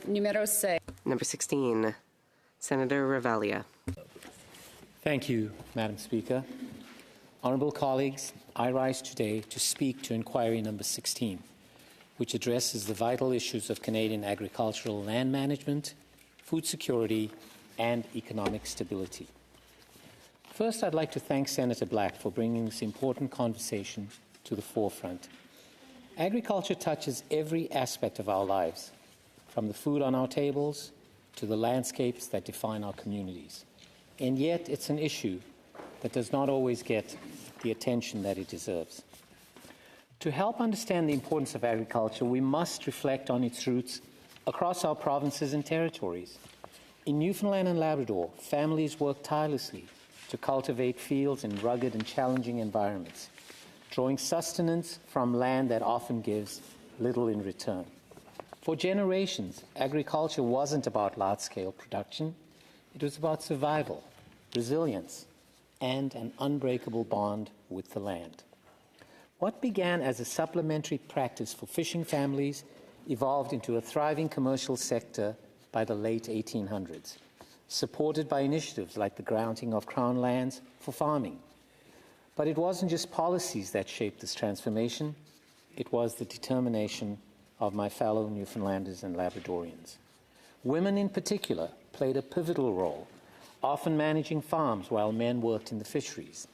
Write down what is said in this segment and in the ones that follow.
Numero 6. Number 16, Senator Ravalia. Thank you, Madam Speaker. Honourable colleagues, I rise today to speak to inquiry number 16, which addresses the vital issues of Canadian agricultural land management, food security, and economic stability. First, I'd like to thank Senator Black for bringing this important conversation to the forefront. Agriculture touches every aspect of our lives, from the food on our tables to the landscapes that define our communities. And yet, it's an issue that does not always get the attention that it deserves. To help understand the importance of agriculture, we must reflect on its roots across our provinces and territories. In Newfoundland and Labrador, families work tirelessly to cultivate fields in rugged and challenging environments, drawing sustenance from land that often gives little in return. For generations, agriculture wasn't about large-scale production. It was about survival, resilience, and an unbreakable bond with the land. What began as a supplementary practice for fishing families evolved into a thriving commercial sector by the late 1800s, supported by initiatives like the granting of Crown lands for farming. But it wasn't just policies that shaped this transformation, it was the determination of my fellow Newfoundlanders and Labradorians. Women in particular played a pivotal role, often managing farms while men worked in the fisheries.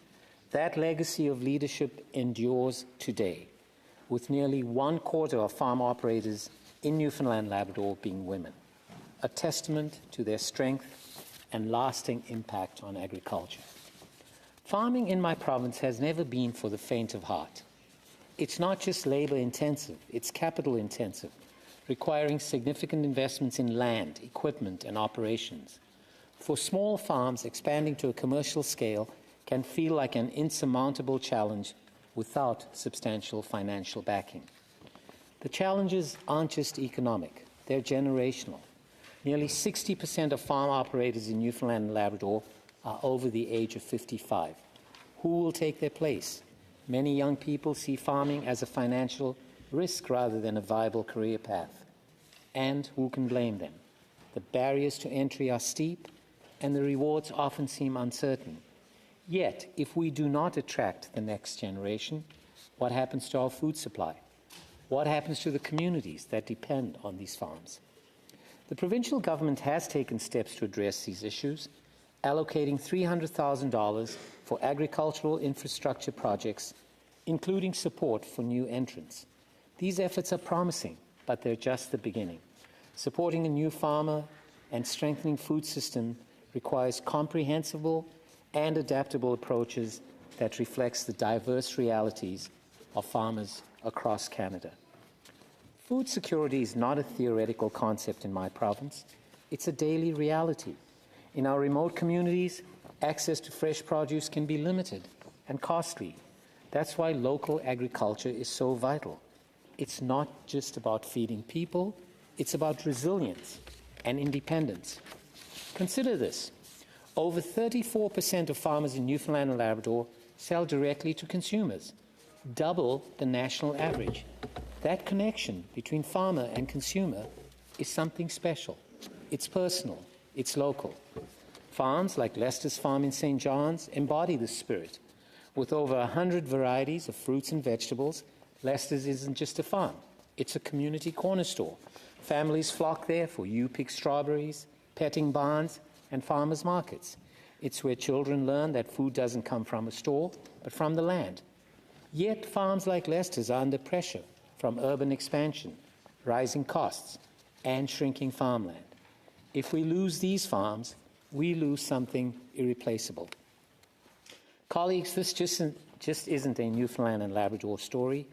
That legacy of leadership endures today, with nearly 1/4 of farm operators in Newfoundland and Labrador being women, a testament to their strength and lasting impact on agriculture. Farming in my province has never been for the faint of heart. It's not just labor-intensive, it's capital-intensive, requiring significant investments in land, equipment, and operations. For small farms, expanding to a commercial scale can feel like an insurmountable challenge without substantial financial backing. The challenges aren't just economic, they're generational. Nearly 60% of farm operators in Newfoundland and Labrador are over the age of 55. Who will take their place? Many young people see farming as a financial risk rather than a viable career path. And who can blame them? The barriers to entry are steep, and the rewards often seem uncertain. Yet, if we do not attract the next generation, what happens to our food supply? What happens to the communities that depend on these farms? The provincial government has taken steps to address these issues, allocating $300,000 for agricultural infrastructure projects, including support for new entrants. These efforts are promising, but they're just the beginning. Supporting a new farmer and strengthening food system requires comprehensible and adaptable approaches that reflects the diverse realities of farmers across Canada. Food security is not a theoretical concept in my province. It's a daily reality. In our remote communities, access to fresh produce can be limited and costly. That's why local agriculture is so vital. It's not just about feeding people, it's about resilience and independence. Consider this. Over 34% of farmers in Newfoundland and Labrador sell directly to consumers, double the national average. That connection between farmer and consumer is something special. It's personal, it's local. Farms like Lester's Farm in St. John's embody this spirit. With over 100 varieties of fruits and vegetables, Lester's isn't just a farm, it's a community corner store. Families flock there for you-pick strawberries, petting barns, and farmers markets. It's where children learn that food doesn't come from a store, but from the land. Yet farms like Lester's are under pressure from urban expansion, rising costs, and shrinking farmland. If we lose these farms, we lose something irreplaceable. Colleagues, this just isn't a Newfoundland and Labrador story.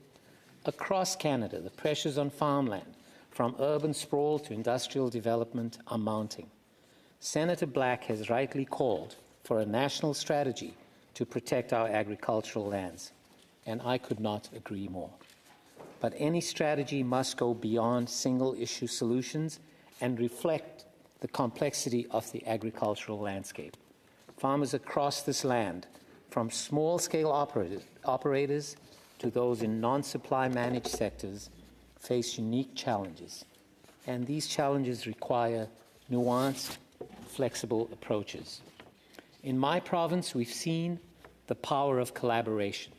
Across Canada, the pressures on farmland, from urban sprawl to industrial development, are mounting. Senator Black has rightly called for a national strategy to protect our agricultural lands, and I could not agree more. But any strategy must go beyond single-issue solutions and reflect the complexity of the agricultural landscape. Farmers across this land, from small-scale operators to those in non-supply managed sectors, face unique challenges. and these challenges require nuanced, flexible approaches. In my province, we've seen the power of collaboration.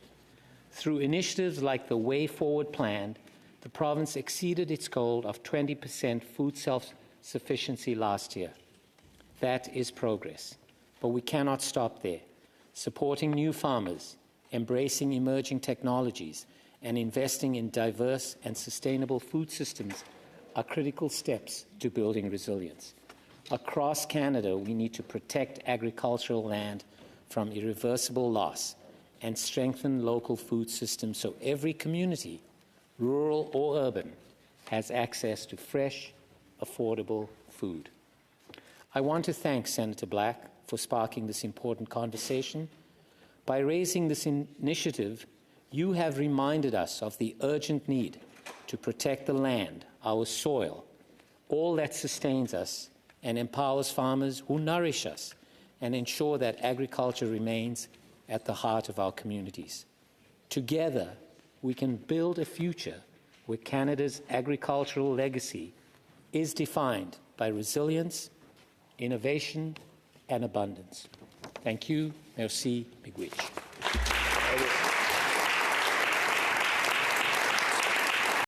Through initiatives like the Way Forward Plan, the province exceeded its goal of 20% food self-sufficiency last year. That is progress, but we cannot stop there. Supporting new farmers, embracing emerging technologies, and investing in diverse and sustainable food systems are critical steps to building resilience. Across Canada, we need to protect agricultural land from irreversible loss and strengthen local food systems so every community, rural or urban, has access to fresh, affordable food. I want to thank Senator Black for sparking this important conversation. By raising this initiative, you have reminded us of the urgent need to protect the land, our soil, all that sustains us and empowers farmers who nourish us and ensure that agriculture remains at the heart of our communities. Together, we can build a future where Canada's agricultural legacy is defined by resilience, innovation, and abundance. Thank you. Merci. Miigwech.